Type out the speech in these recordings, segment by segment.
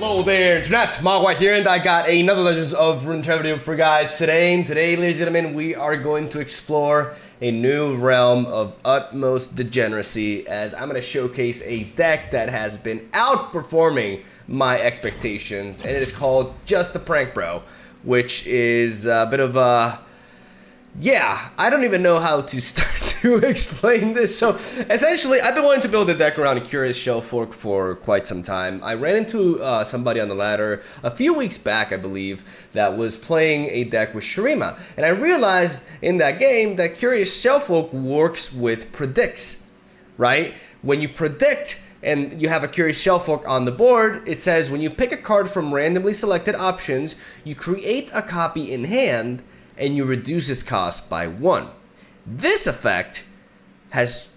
Hello there, Internet. MegaMogwai here, and I got another Legends of Runeterra video for you guys today. And today, ladies and gentlemen, we are going to explore a new realm of utmost degeneracy, as I'm going to showcase a deck that has been outperforming my expectations, and it is called Just the Prank Bro, which is a bit of a... yeah, I don't even know how to start to explain this. So essentially, I've been wanting to build a deck around a curious Shellfolk for quite some time. I ran into somebody on the ladder a few weeks back, I believe, that was playing a deck with Shurima. And I realized in that game that curious Shellfolk works with predicts, right? When you predict and you have a curious Shellfolk on the board, it says when you pick a card from randomly selected options, you create a copy in hand and you reduce its cost by 1. This effect has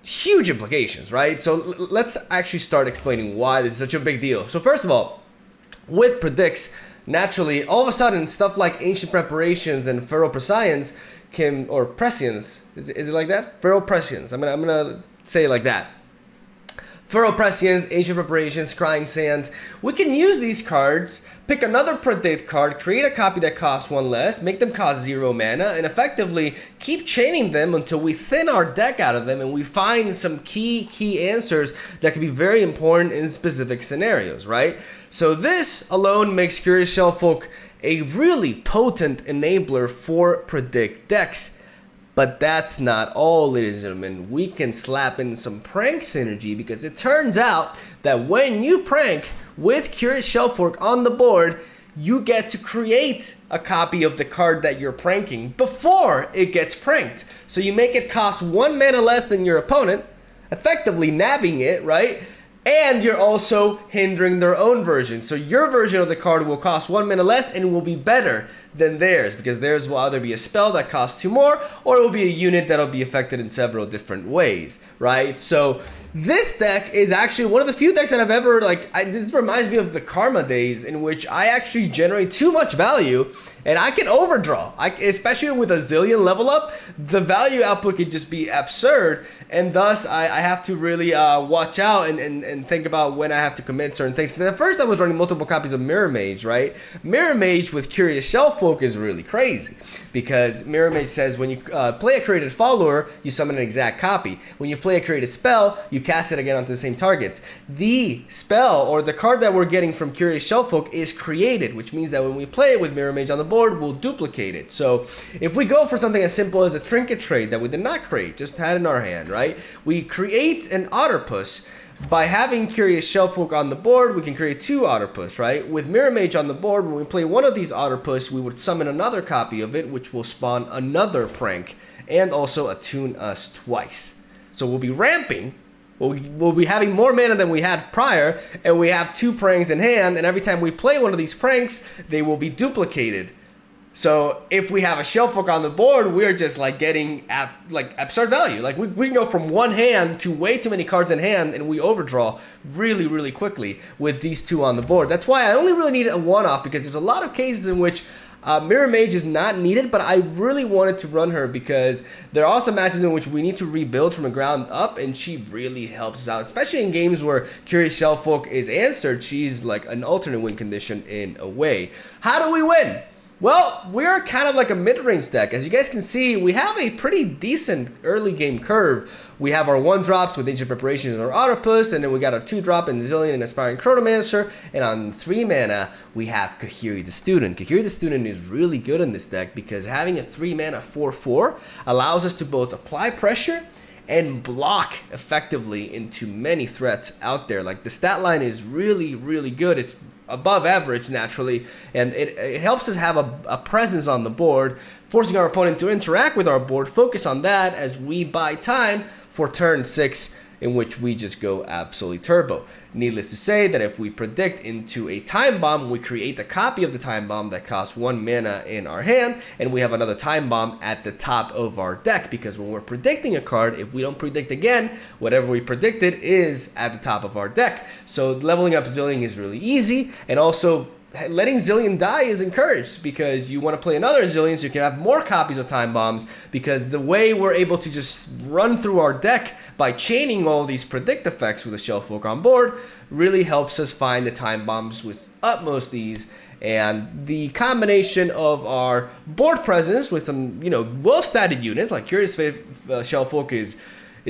huge implications, right? So let's actually start explaining why this is such a big deal. So first of all, with predicts, naturally, all of a sudden, stuff like ancient preparations and feral prescience can, or prescience, is it like that? Feral prescience, I'm gonna say it like that. Feral Prescience, Ancient Preparations, Crying Sands. We can use these cards, pick another Predict card, create a copy that costs 1 less, make them cost 0 mana, and effectively keep chaining them until we thin our deck out of them and we find some key answers that can be very important in specific scenarios, right? So this alone makes Curious Shellfolk a really potent enabler for Predict decks. But that's not all, ladies and gentlemen. We can slap in some prank synergy, because it turns out that when you prank with Curious Shellfolk on the board, you get to create a copy of the card that you're pranking before it gets pranked. So you make it cost 1 mana less than your opponent, effectively nabbing it, right? And you're also hindering their own version. So your version of the card will cost 1 mana less and will be better than theirs, because theirs will either be a spell that costs 2 more, or it will be a unit that'll be affected in several different ways, right? So this deck is actually one of the few decks that I've ever, this reminds me of the Karma days, in which I actually generate too much value and I can overdraw. Especially with a ZILEAN level up, the value output could just be absurd, and thus I have to really watch out and think about when I have to commit certain things. Because at first I was running multiple copies of Mirror Mage, right? Mirror Mage with Curious Shellfolk is really crazy, because Mirror Mage says when you play a created follower, you summon an exact copy. When you play a created spell, you cast it again onto the same targets. The spell or the card that we're getting from Curious Shellfolk is created, which means that when we play it with Mirror Mage on the board, we'll duplicate it. So if we go for something as simple as a trinket trade that we did not create, just had in our hand, right? We create an Otterpuss. By having Curious Shellfolk on the board, we can create 2 Otterpuss, right? With Mirror Mage on the board, when we play one of these Otterpuss, we would summon another copy of it, which will spawn another prank, and also attune us twice. So we'll be ramping. We'll be having more mana than we had prior, and we have 2 pranks in hand, and every time we play one of these pranks, they will be duplicated. So if we have a Shellfolk on the board, we're just getting absurd value. We can go from one hand to way too many cards in hand, and we overdraw really, really quickly with these 2 on the board. That's why I only really needed a one-off, because there's a lot of cases in which Mirror Mage is not needed, but I really wanted to run her because there are some matches in which we need to rebuild from the ground up, and she really helps us out, especially in games where Curious Shellfolk is answered. She's like an alternate win condition in a way. How do we win? Well, we're kind of like a mid-range deck. As you guys can see, we have a pretty decent early game curve. We have our 1-drops with Ancient Preparations and our Otterpuss, and then we got our 2-drop in ZILEAN and Aspiring Chronomancer, and on 3 mana, we have Kahiri the Student. Kahiri the Student is really good in this deck because having a 3 mana 4/4 allows us to both apply pressure and block effectively into many threats out there. Like, the stat line is really, really good. It's above average naturally, and it helps us have a presence on the board, forcing our opponent to interact with our board, focus on that as we buy time for turn 6, in which we just go absolutely turbo. Needless to say that if we predict into a time bomb, we create a copy of the time bomb that costs 1 mana in our hand, and we have another time bomb at the top of our deck, because when we're predicting a card, if we don't predict again, whatever we predicted is at the top of our deck. So leveling up ZILEAN is really easy, and also letting ZILEAN die is encouraged because you want to play another ZILEAN so you can have more copies of time bombs, because the way we're able to just run through our deck by chaining all these predict effects with a Shellfolk on board really helps us find the time bombs with utmost ease. And the combination of our board presence with some, well-statted units like Curious Shellfolk is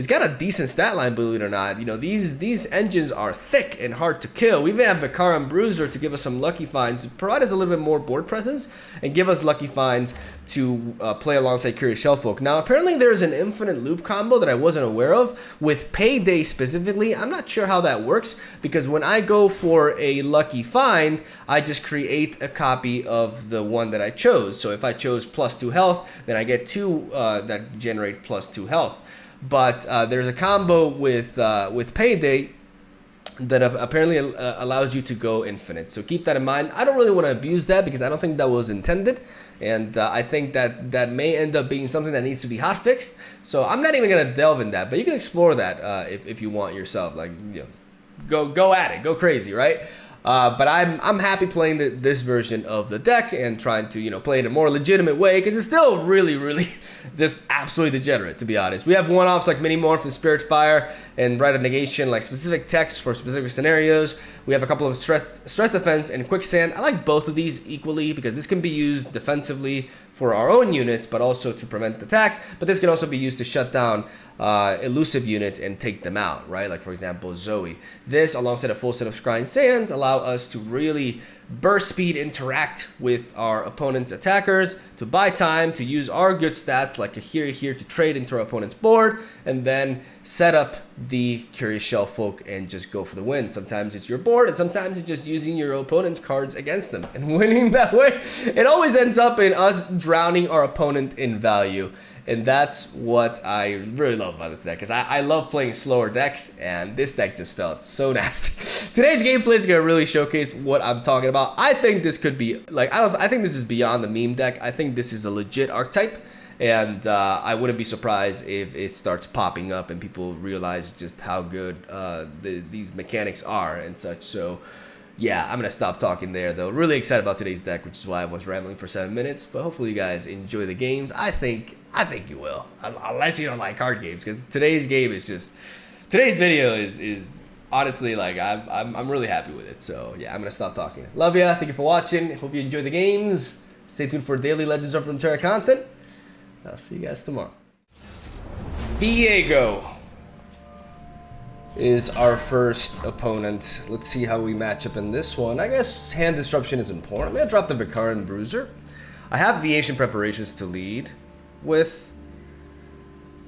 got a decent stat line, believe it or not. These engines are thick and hard to kill. We even have Vicar and Bruiser to give us some lucky finds, provide us a little bit more board presence, and give us lucky finds to play alongside Curious Shellfolk. Now, apparently there's an infinite loop combo that I wasn't aware of with Payday specifically. I'm not sure how that works, because when I go for a lucky find, I just create a copy of the one that I chose. So if I chose +2 health, then I get 2 that generate +2 health. But there's a combo with Payday that apparently allows you to go infinite. So keep that in mind. I don't really want to abuse that because I don't think that was intended. And I think that may end up being something that needs to be hotfixed. So I'm not even going to delve in that. But you can explore that if you want yourself. Like, go at it. Go crazy, right? But I'm happy playing this version of the deck and trying to play it in a more legitimate way, because it's still really just absolutely degenerate, to be honest. We have one-offs like Mini Morph and Spirit Fire and Rite of Negation, like specific text for specific scenarios. We have a couple of stress defense and Quicksand. I like both of these equally because this can be used defensively for our own units, but also to prevent attacks. But this can also be used to shut down elusive units and take them out, right? Like, for example, Zoe. This, alongside a full set of Scrying Sands, allow us to really burst speed interact with our opponent's attackers, to buy time, to use our good stats like a here to trade into our opponent's board, and then set up the Curious Shellfolk and just go for the win. Sometimes it's your board, and sometimes it's just using your opponent's cards against them and winning that way. It always ends up in us drowning our opponent in value. And that's what I really love about this deck, because I love playing slower decks, and this deck just felt so nasty. Today's gameplay is going to really showcase what I'm talking about. I think this could be, like, I think this is beyond the meme deck. I think this is a legit archetype, and I wouldn't be surprised if it starts popping up and people realize just how good these mechanics are and such. So yeah, I'm going to stop talking there, though. Really excited about today's deck, which is why I was rambling for 7 minutes. But hopefully you guys enjoy the games. I think you will, unless you don't like card games, because today's game is just, today's video is honestly, like, I'm really happy with it. So yeah, I'm going to stop talking. Love ya. Thank you for watching. Hope you enjoy the games. Stay tuned for daily Legends of Runeterra content. I'll see you guys tomorrow. Diego is our first opponent. Let's see how we match up in this one. I guess hand disruption is important. I'm gonna drop the Vicar and Bruiser. I have the Ancient Preparations to lead with.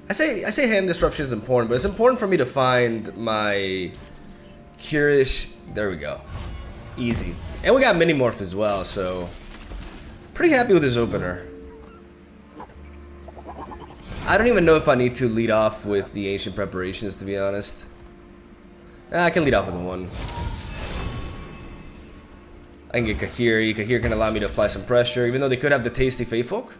I say hand disruption is important, but it's important for me to find my Curious. There we go. Easy. And we got Mini Morph as well, so pretty happy with this opener. I don't even know if I need to lead off with the Ancient Preparations, to be honest. I can lead off with one. I can get Kahiri. Kahiri can allow me to apply some pressure, even though they could have the tasty Faithfolk.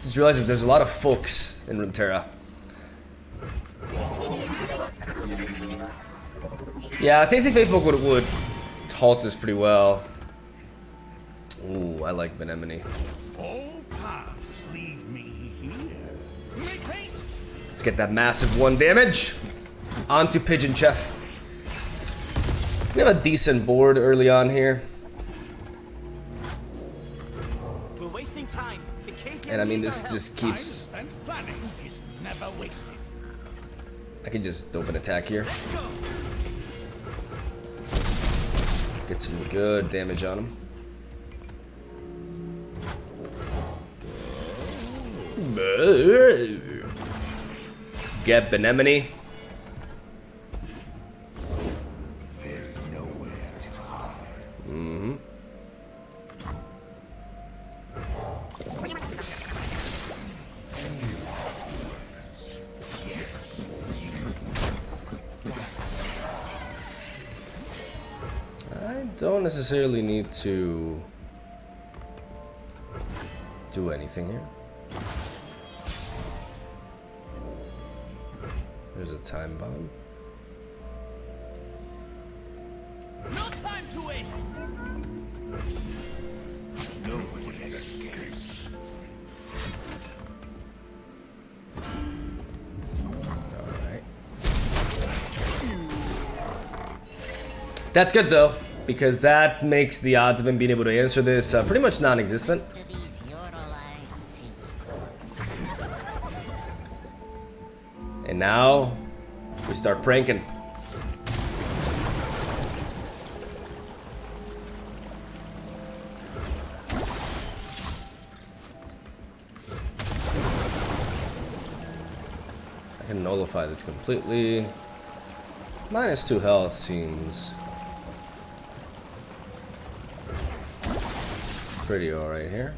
Just realized that there's a lot of folks in Runeterra. Yeah, tasty Faithfolk would halt this pretty well. Ooh, I like Benemone. All paths lead me here. Make haste. Let's get that massive 1 damage. Onto Pigeon Chef. We have a decent board early on here. We're wasting time. And I mean, this just keeps. Planning is never wasted. I can just open attack here. Get some good damage on him. Get Benemone. Don't necessarily need to do anything here. There's a time bomb. No time to wait. That's good though, because that makes the odds of him being able to answer this pretty much non-existent. And now we start pranking. I can nullify this completely. -2 health seems pretty alright here.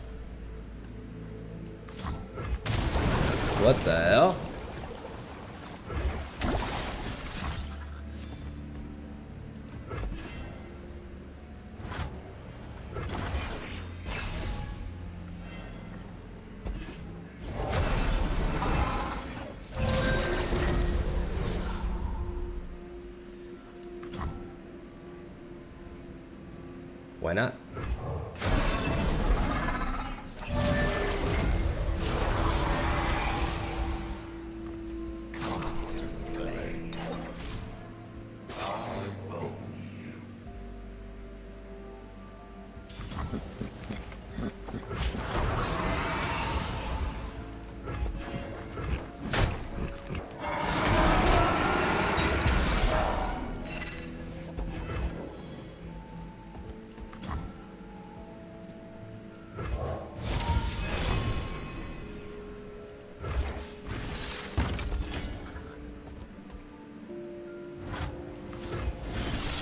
What the hell? Why not?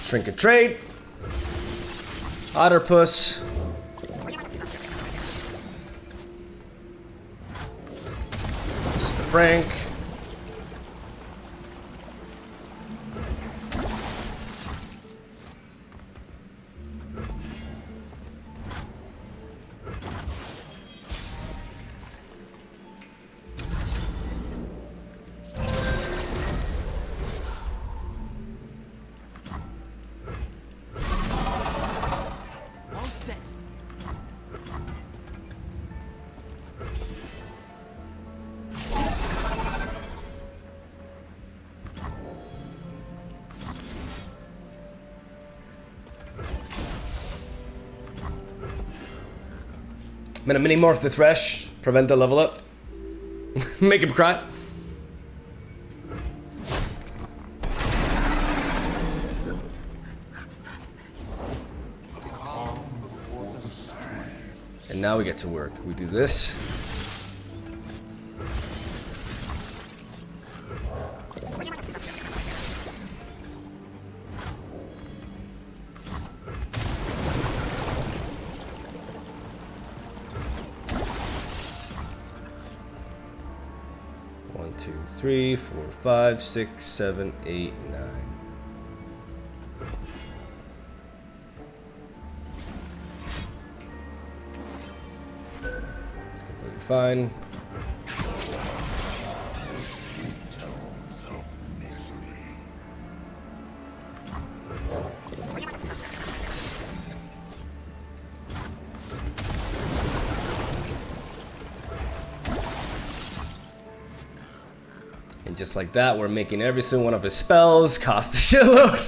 Trinket trade. Otterpuss. Just a prank. I'm gonna mini-morph the Thresh, prevent the level up. Make him cry. And now we get to work. We do this. One, two, three, 4, 5, 6, 7, 8, 9. It's completely fine. And just like that, we're making every single one of his spells cost a shitload.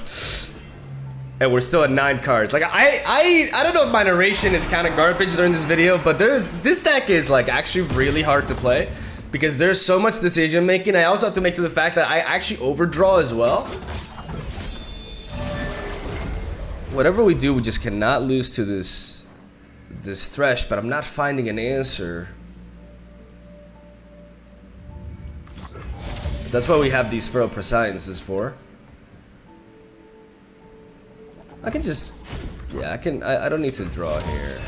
And we're still at 9 cards. Like I don't know if my narration is kind of garbage during this video, but this deck is like actually really hard to play because there's so much decision making. I also have to make to the fact that I actually overdraw as well. Whatever we do, we just cannot lose to this Thresh, but I'm not finding an answer. That's what we have these Feral Presciences for. I can just, yeah, I don't need to draw here.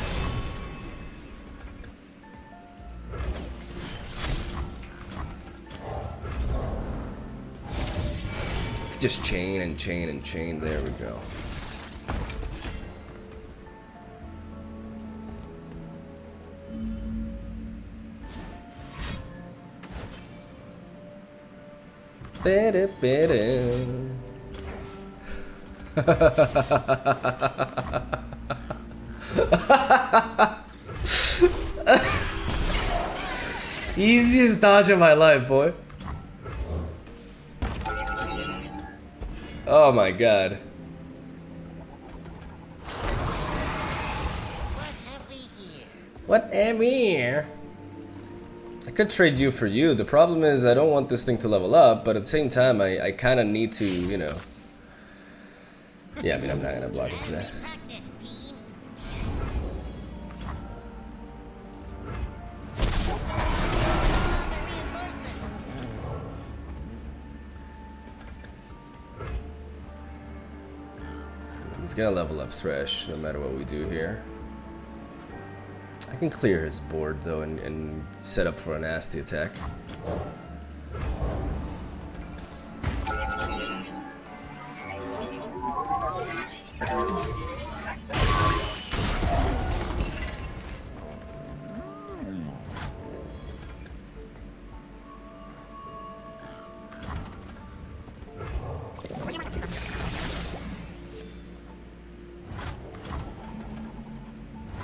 Just chain and chain and chain, there we go. Better. Easiest dodge of my life, boy. Oh my god. Whatever. I could trade you for you. The problem is I don't want this thing to level up, but at the same time, I kind of need to, you know. Yeah, I mean, I'm not gonna block it today. He's gonna level up Thresh no matter what we do here. I can clear his board though and set up for a nasty attack.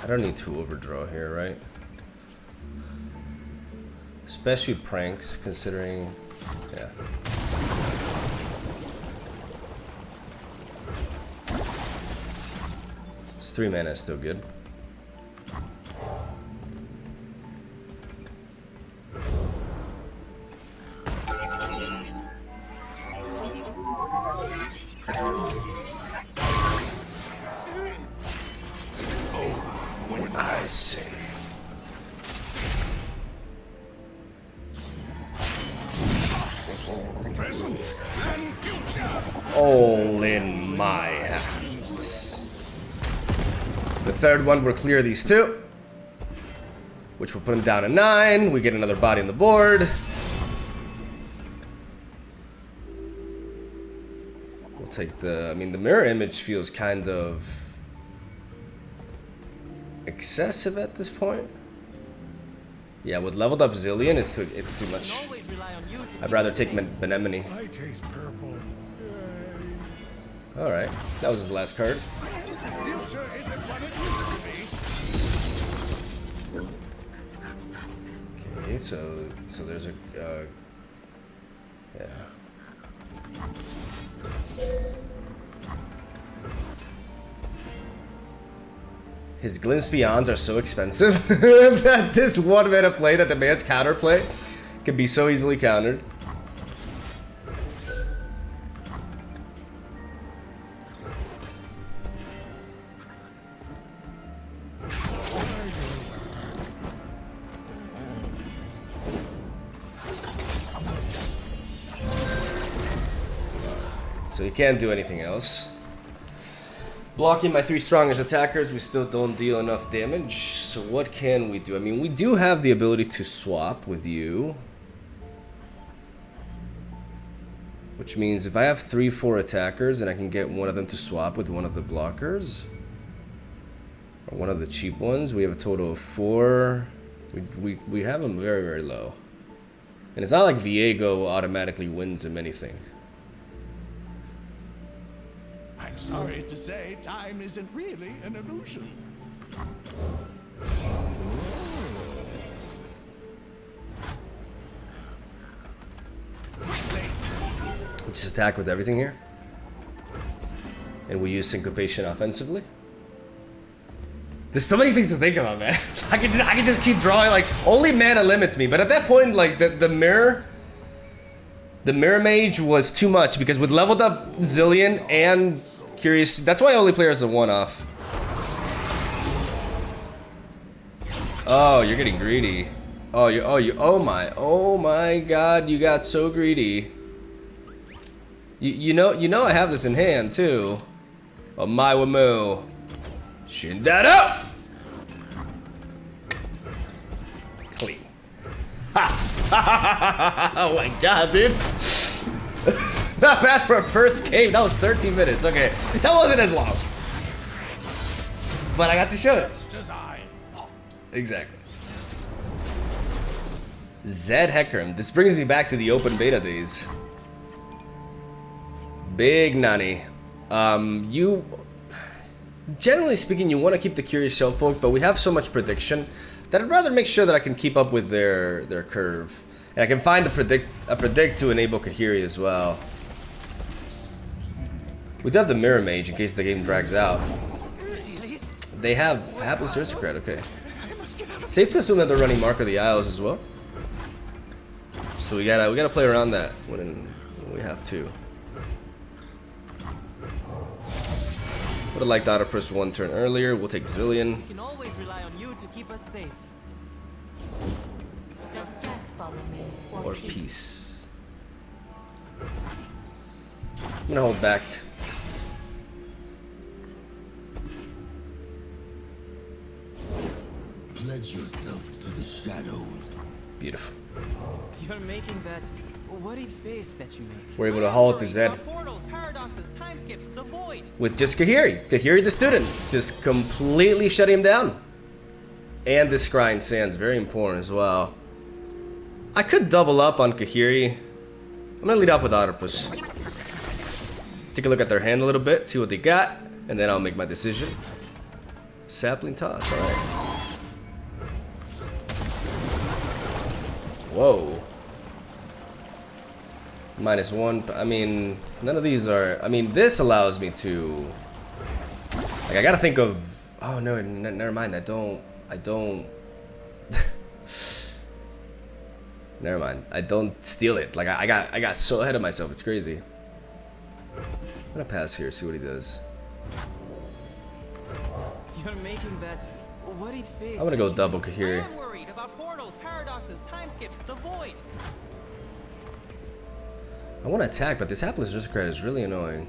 I don't need to overdraw here, right? Especially pranks, considering, yeah. It's 3 mana, still good. I see. Present and future. All in my hands. The third one, we'll clear these two, which will put him down to 9. We get another body on the board. We'll take the, I mean, the mirror image feels kind of excessive at this point. Yeah, with leveled up ZILEAN, it's too much. I'd rather take Benemone. I taste purple. Alright, that was his last card. Future isn't what it used to be. Okay, so there's a yeah. His Glimpse Beyonds are so expensive that this 1 mana play that demands counterplay can be so easily countered. So he can't do anything else. Blocking my 3 strongest attackers, we still don't deal enough damage. So what can we do? I mean, we do have the ability to swap with you. Which means if I have 3-4 attackers and I can get one of them to swap with one of the blockers, or one of the cheap ones, we have a total of 4. We have them very, very low. And it's not like Viego automatically wins him anything. I'm sorry to say, time isn't really an illusion. Just attack with everything here. And we use Syncopation offensively. There's so many things to think about, man. I can just keep drawing, like, only mana limits me. But at that point, like, the mirror mage was too much, because with leveled up ZILEAN and Curious, that's why I only play her as a one-off. Oh, you're getting greedy. Oh my god, you got so greedy. You know I have this in hand too. Oh my wamu. Shin that up! Clean. Ha! Oh my god, dude. Not bad for a first game. That was 13 minutes. Okay, that wasn't as long. But I got to show it. Just as I thought. Exactly. Zed Heckram. This brings me back to the open beta days. Big Nani. You... Generally speaking, you want to keep the Curious Shellfolk, but we have so much prediction that I'd rather make sure that I can keep up with their curve. And I can find a predict to enable Kahiri as well. We do have the Mirror Mage in case the game drags out. They have Hapless Aristocrat, okay. I must get out. Safe to assume that they're running Mark of the Isles as well. So we gotta play around that when we have to. Would have liked Otterpress one turn earlier. We'll take ZILEAN. We can always rely on you to keep us safe. Does death follow me Or peace. I'm gonna hold back. Pledge yourself to the shadows. Beautiful. You're making that worried face that you make. We're able to halt the Zed Portals, paradoxes, time skips, the void. with just Kahiri. Kahiri the student. Just completely shutting him down. And this Scrying Sands, very important as well. I could double up on Kahiri. I'm gonna lead off with Otterpuss. Take a look at their hand a little bit, see what they got, and then I'll make my decision. Sapling toss, alright. Whoa. -1, I mean, none of these are, I mean, this allows me to, like, I gotta think of, oh no, never mind, I don't, never mind, I don't steal it, like, I got so ahead of myself, it's crazy. I'm gonna pass here, see what he does. You're making that worried face. I'm gonna go that you double make. Kahiri. I'm worried about portals, paradoxes, time skips, the void. I want to attack, but this Hapless Aristocrat is really annoying.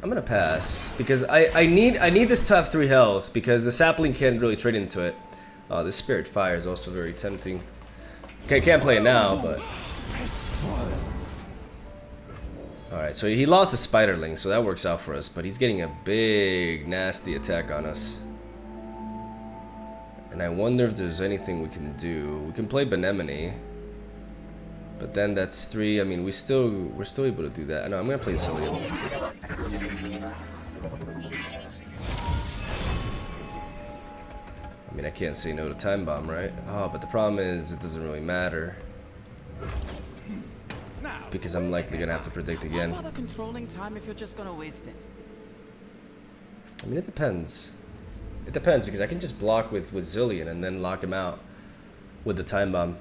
I'm gonna pass because I need this to have 3 health because the sapling can't really trade into it. This Spirit Fire is also very tempting. Okay, can't play it now, but all right. So he lost the Spiderling, so that works out for us. But he's getting a big, nasty attack on us, and I wonder if there's anything we can do. We can play Benemone. But then that's 3. I mean, we're still able to do that. No, I'm gonna play ZILEAN. I mean, I can't say no to Time Bomb, right? Oh, but the problem is it doesn't really matter because I'm likely gonna have to predict again. Why bother controlling time if you're just gonna waste it? I mean, it depends. It depends because I can just block with ZILEAN and then lock him out with the Time Bomb.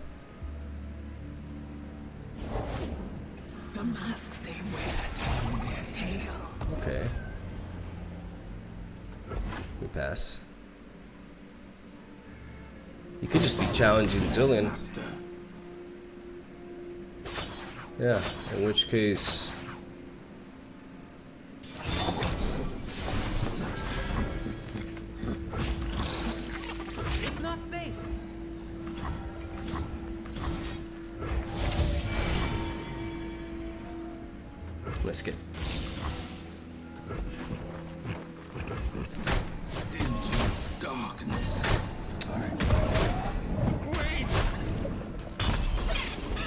The masks they wear turn their tail. Okay. We pass. He could just be challenging ZILEAN. Master. Yeah, in which case... It's not safe. Let's get... Into darkness.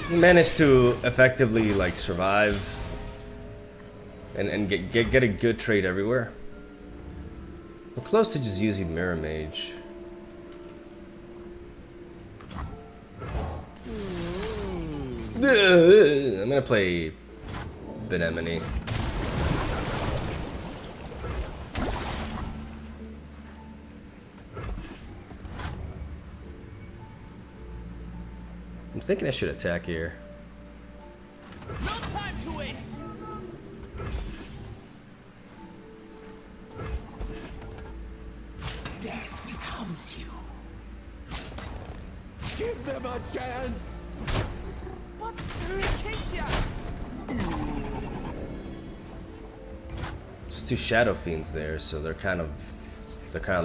We managed to effectively like survive and get a good trade everywhere. We're close to just using Mirror Mage. I'm gonna play Benemone. I'm thinking I should attack here. No time to waste. Death becomes you. Give them a chance. What? Can't ya? There's 2 Shadow Fiends there, so they're kind of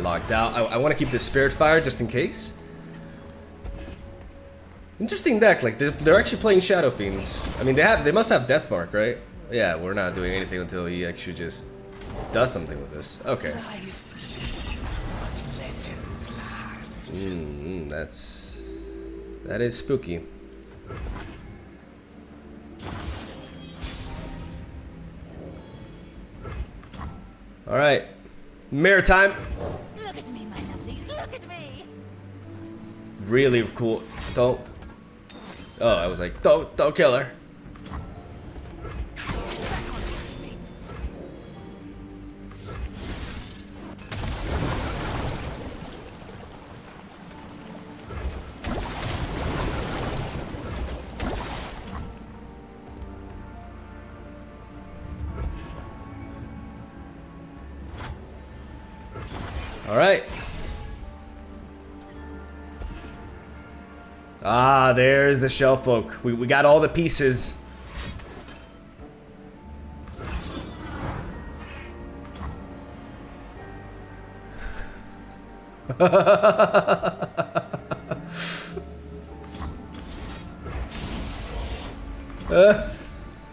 locked out. I want to keep the Spirit Fire just in case. Interesting deck, like they're actually playing Shadow Fiends. I mean, they must have Death Mark, right? Yeah, we're not doing anything until he actually just does something with this. Okay. That is spooky. All right, mirror time. Look at me, my lovelies, look at me! Really cool. Don't. Oh, I was like, don't kill her. All right. Ah, there's the Shellfolk. We got all the pieces.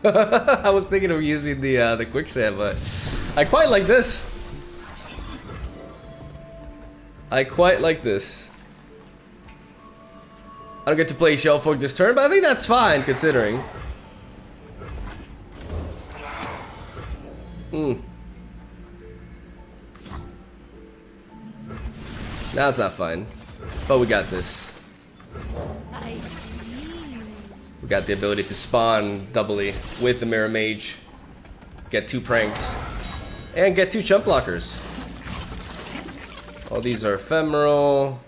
I was thinking of using the quicksand, but I quite like this. I quite like this. I don't get to play Shellfolk this turn, but I think that's fine considering. That's not fine, but we got this. We got the ability to spawn doubly with the Mirror Mage, get 2 pranks, and get 2 chump blockers. All these are ephemeral.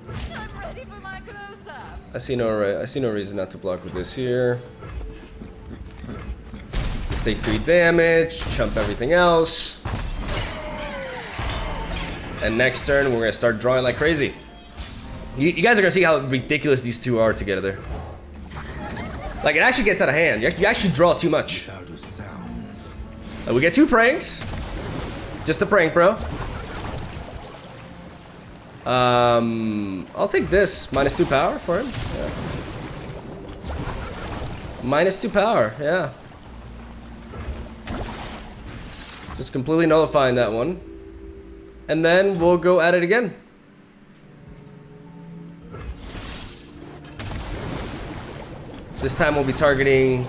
I'm ready for my close-up. I see no reason not to block with this here. Let's take 3 damage, chump everything else. And next turn, we're gonna start drawing like crazy. You guys are gonna see how ridiculous these two are together. Like, it actually gets out of hand. You actually draw too much. We get 2 pranks. Just a prank, bro. I'll take this. -2 power for him. Yeah. -2 power, yeah. Just completely nullifying that one. And then we'll go at it again. This time we'll be targeting...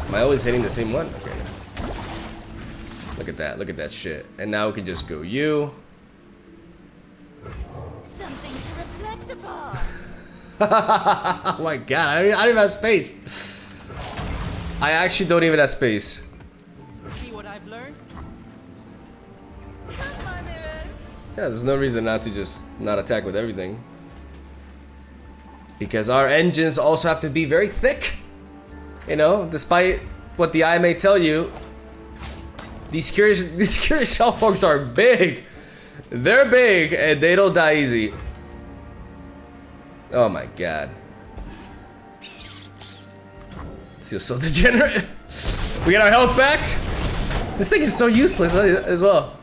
Am I always hitting the same one? Okay. Look at that shit. And now we can just go you. Something to reflect upon. Oh my god, I don't even have space. I actually don't even have space. See what I've learned? Come on, mirrors. Yeah, there's no reason not to just not attack with everything. Because our engines also have to be very thick. You know, despite what the eye may tell you, these curious Shellfolks are big. They're big and they don't die easy. Oh my god. Feels so degenerate. We get our health back. This thing is so useless as well.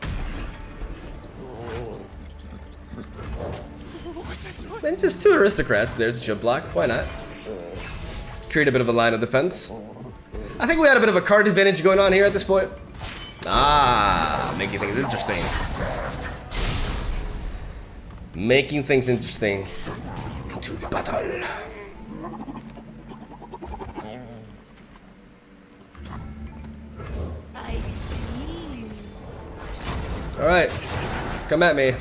And just 2 aristocrats there to jump block. Why not? Create a bit of a line of defense. I think we had a bit of a card advantage going on here at this point. Ah, making things interesting. Making things interesting. To battle. I see. Alright. Come at me.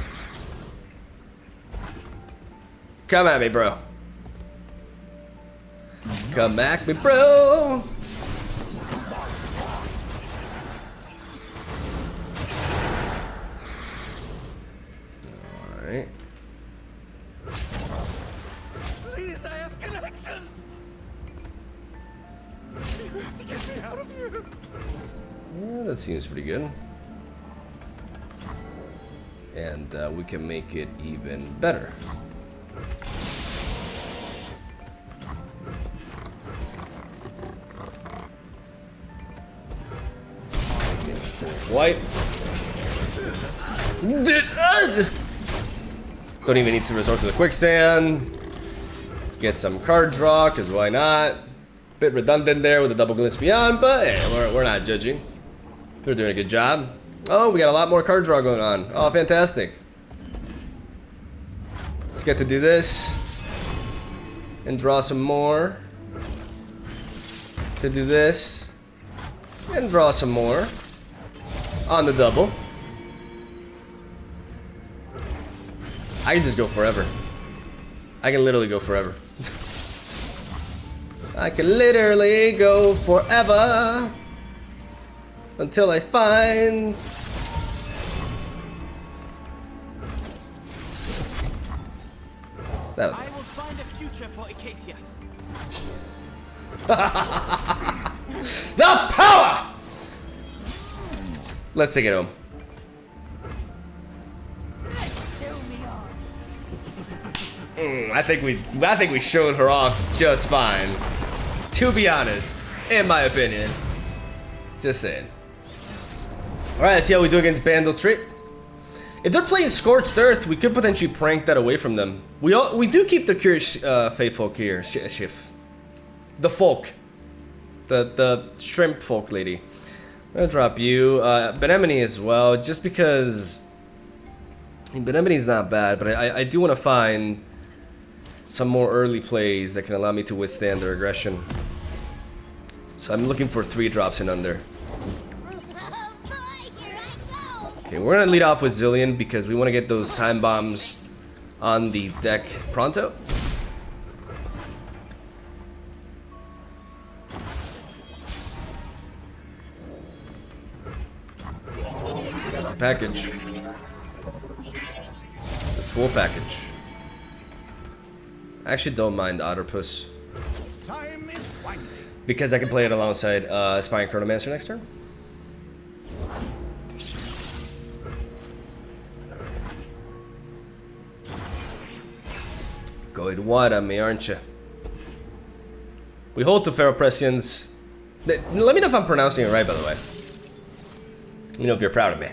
Come at me, bro. Come at me, bro. Alright. Please, I have connections. You have to get me out of here. Yeah, that seems pretty good. And we can make it even better. White. Don't even need to resort to the quicksand. Get some card draw, because why not? Bit redundant there with the double glimpse beyond, but hey, we're not judging. They're doing a good job. Oh, we got a lot more card draw going on. Oh, fantastic. Let's get to do this. And draw some more. To do this. And draw some more. On the double. I can just go forever. I can literally go forever. I can literally go forever. Until I find... I will find a future for Acacia. The power! Let's take it home. Show me off. I think we showed her off just fine. To be honest, in my opinion. Just saying. Alright, let's see how we do against Bandle Trick. If they're playing Scorched Earth, we could potentially prank that away from them. We do keep the Curious Fae folk here, Schiff. The folk. The shrimp folk lady. I'm gonna drop you. Benemini as well, just because Benemini's not bad, but I do want to find some more early plays that can allow me to withstand their aggression. So I'm looking for 3 drops and under. Oh boy, here I go. Okay, we're gonna lead off with ZILEAN because we want to get those time bombs on the deck pronto. There's the package. The full package. I actually don't mind Otterpuss Time is winding. because I can play it alongside Aspiring Chronomancer next turn. Going wide on me, aren't you? We hold to Pharaoh Prescience. Let me know if I'm pronouncing it right, by the way. Let me know if you're proud of me.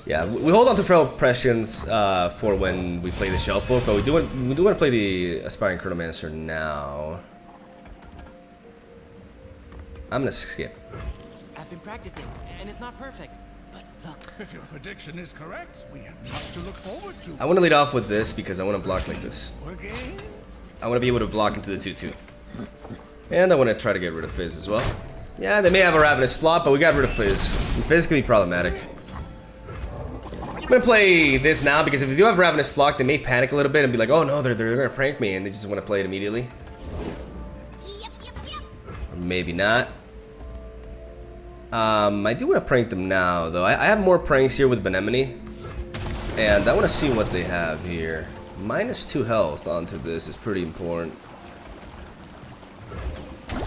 Yeah, we hold on to Pharaoh Prescience for when we play the Shellfolk, but we do want to play the Aspiring Chronomancer now. I'm gonna skip. I've been practicing, and it's not perfect. But look, If your prediction is correct, we have much to look forward to. I want to lead off with this because I want to block like this. Again? I want to be able to block into the 2-2. And I want to try to get rid of Fizz as well. Yeah, they may have a Ravenous flop, but we got rid of Fizz. And Fizz can be problematic. I'm gonna play this now because if we do have Ravenous Flock, they may panic a little bit and be like, oh no, they're gonna prank me, and they just want to play it immediately. Yep, yep, yep. Or maybe not. I do want to prank them now, though. I have more pranks here with Benemini. And I want to see what they have here. -2 health onto this is pretty important. You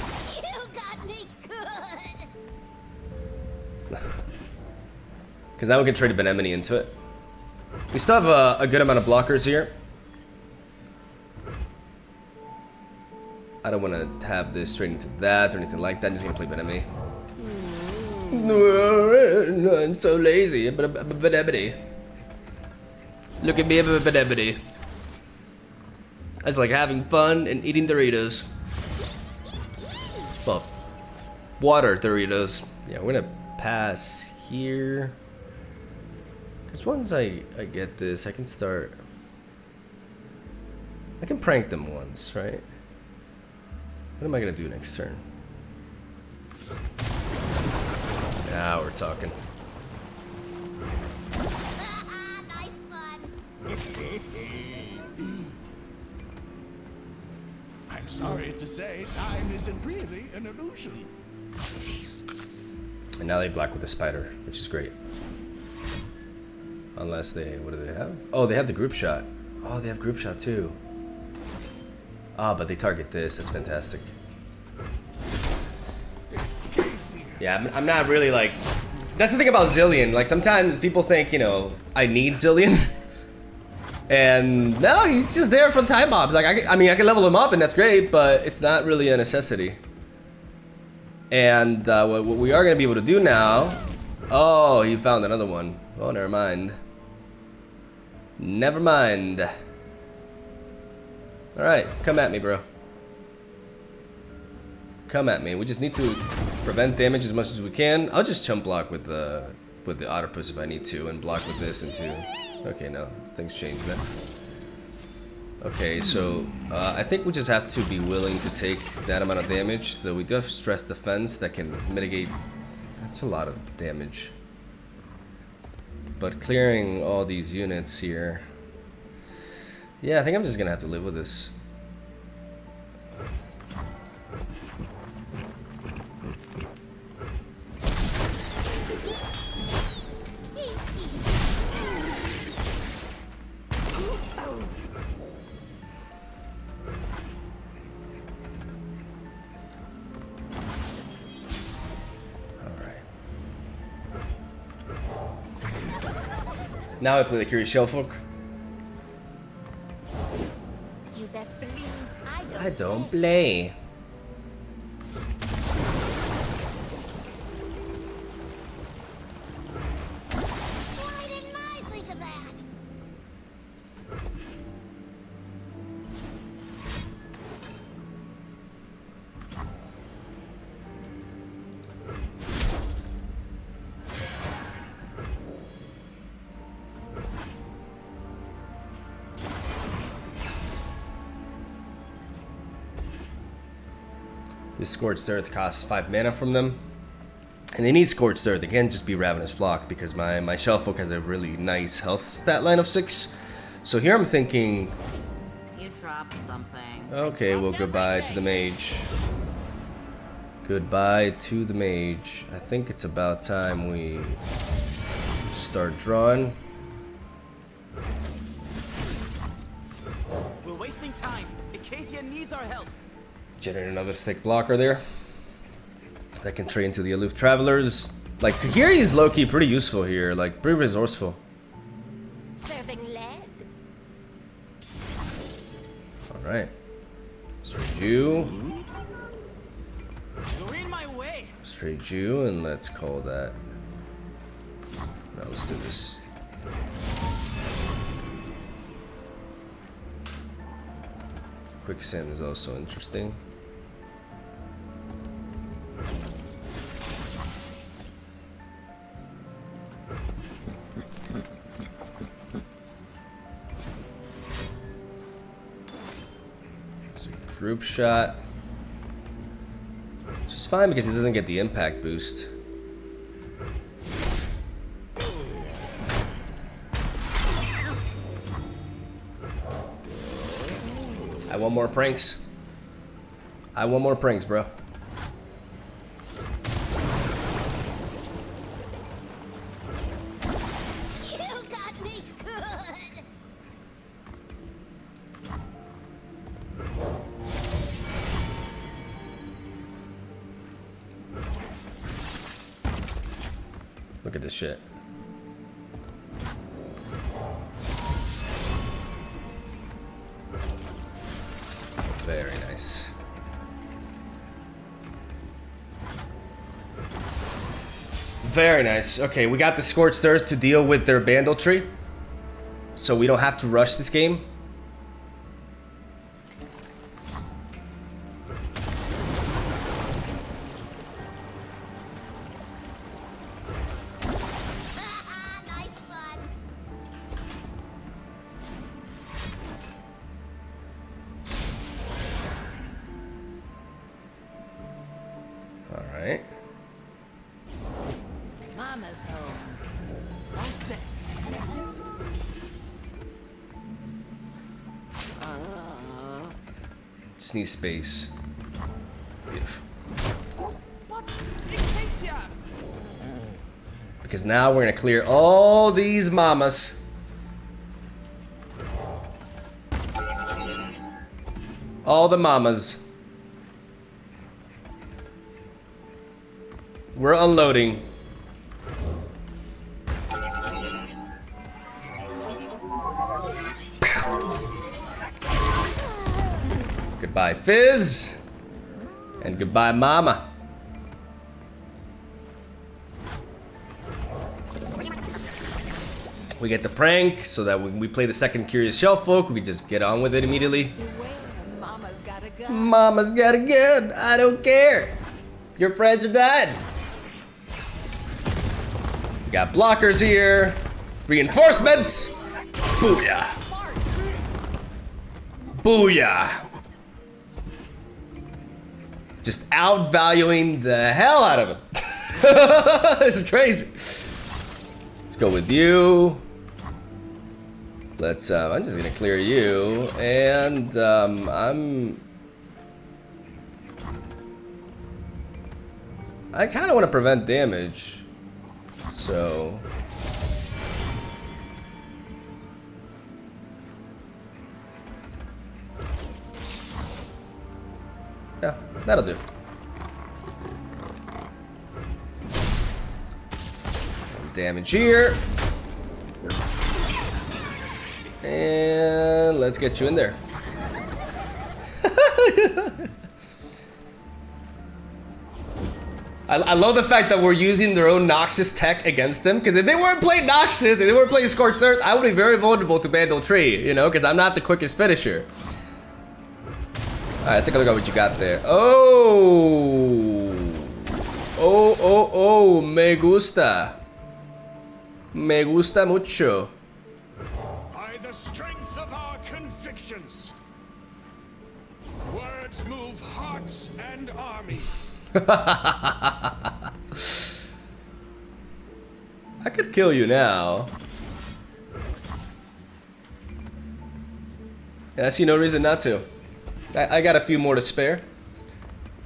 got me good. Because now we can trade Benemini into it. We still have a good amount of blockers here. I don't want to have this straight into that or anything like that. I'm just going to play Benemini. I'm so lazy. Benemini. Look at me, Benemini. I just like having fun and eating Doritos. Well, water Doritos. Yeah, we're going to pass here. Because once I get this, I can start... I can prank them once, right? What am I going to do next turn? Now we're talking. Nice one. I'm sorry to say, time isn't really an illusion. And now they block with the spider, which is great. Unless they... What do they have? Oh, they have the group shot. Oh, they have group shot too. Ah, but they target this. That's fantastic. Yeah, I'm not really like... That's the thing about ZILEAN. Like, sometimes people think, you know, I need ZILEAN. And no, he's just there for time mobs. Like, I mean, I can level him up and that's great, but it's not really a necessity. And what we are going to be able to do now... Oh, he found another one. Oh, never mind. Never mind. Alright, come at me, bro. Come at me. We just need to prevent damage as much as we can. I'll just chump block with the Otterpuss if I need to, and block with this into... Okay, no. Things changed then. Okay, so I think we just have to be willing to take that amount of damage. So we do have stress defense that can mitigate... That's a lot of damage. But clearing all these units here... Yeah, I think I'm just gonna have to live with this. Now I play the Curious Shellfolk. You best believe I don't play. Why didn't I think of that? This Scorched Earth costs 5 mana from them. And they need Scorched Earth. They can't just be Ravenous Flock because my Shellfolk has a really nice health stat line of 6. So here I'm thinking, You dropped something. okay, well, goodbye to the mage. Goodbye to the mage. I think it's about time we start drawing. We're wasting time. Acadia needs our help. Generate another sick blocker there. That can trade into the Aloof Travelers. Like, here he's low-key pretty useful here. Like, pretty resourceful. Serving lead? Alright. Let's trade you. You're in my way. Let's trade you, and let's call that. Now let's do this. Quicksand is also interesting. There's a group shot. Which is fine because it doesn't get the impact boost. I want more pranks. I want more pranks, bro. You got me good. Look at this shit. Very nice. Very nice. Okay, we got the Scorched Earth to deal with their banditry, so we don't have to rush this game. Nice one. All right. Mama's home. All set. Just need space. Beautiful. What? Acadia! Because now we're gonna clear all these mamas. All the mamas. We're unloading. Goodbye, Fizz. And goodbye, Mama. We get the prank so that when we play the second Curious Shellfolk, we just get on with it immediately. Mama's got a gun. Mama's got a gun. I don't care. Your friends are dead. We got blockers here. Reinforcements. Booyah. Booyah. Just outvaluing the hell out of him. This is crazy. Let's go with you. Let's, I'm just gonna clear you. And, I kind of want to prevent damage. So. Yeah, that'll do. Damage here. And let's get you in there. I love the fact that we're using their own Noxus tech against them, because if they weren't playing Noxus, if they weren't playing Scorched Earth, I would be very vulnerable to Vandal Tree, you know, because I'm not the quickest finisher. Alright, let's take a look at what you got there. Oh! Oh, me gusta. Me gusta mucho. By the strength of our convictions, words move hearts and armies. I could kill you now. And I see no reason not to. I got a few more to spare.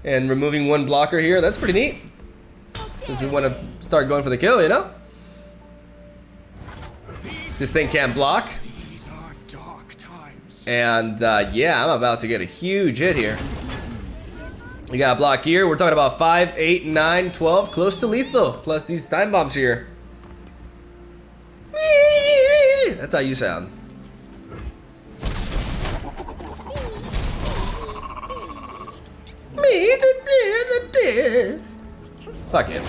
And removing one blocker here, that's pretty neat. Since we want to start going for the kill, you know? This thing can't block. These are dark times. And yeah, I'm about to get a huge hit here. We got a block here. We're talking about 5, 8, 9, 12, close to lethal. Plus these time bombs here. That's how you sound. Fuck it.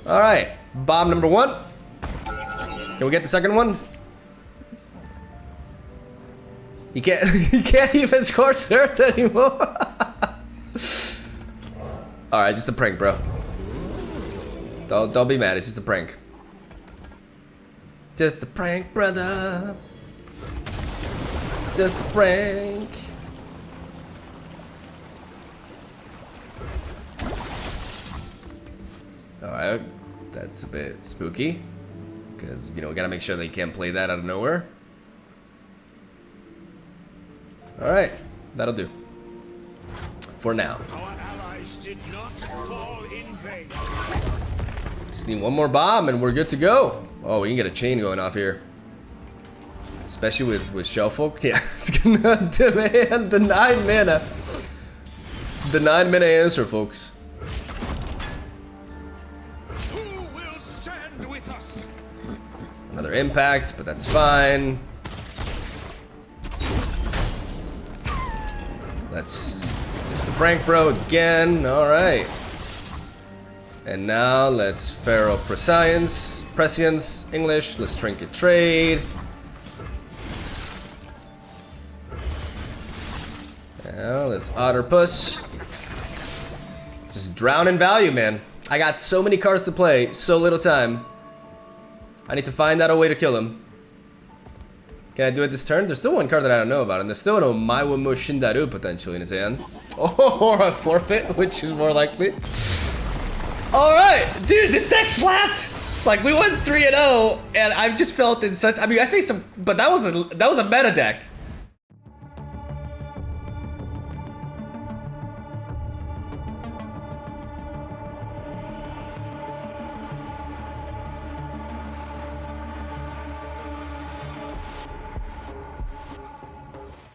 Alright, bomb number 1. Can we get the second one? You can't even Scorched Earth anymore. Alright, just a prank, bro. Don't be mad, it's just a prank. Just a prank, brother. Just a prank. Alright, that's a bit spooky. Because, you know, we gotta make sure they can't play that out of nowhere. Alright, that'll do. For now. Our allies did not fall in vain. Just need one more bomb and we're good to go. Oh, we can get a chain going off here. Especially with Shellfolk. Yeah, it's gonna demand the 9 mana. The 9 mana answer, folks. Who will stand with us? Another impact, but that's fine. That's just the prank, bro, again. Alright. And now let's Pharaoh Prescience, English. Let's Trinket Trade. Now let's Otterpuss. Just drown in value, man. I got so many cards to play, so little time. I need to find out a way to kill him. Can I do it this turn? There's still one card that I don't know about, and there's still no Maiwamo Shindaru potentially in his hand. Or a forfeit, which is more likely. Alright, dude, this deck slapped! Like, we went 3-0, and I've just felt in such... I mean, I faced some... But that was a meta deck.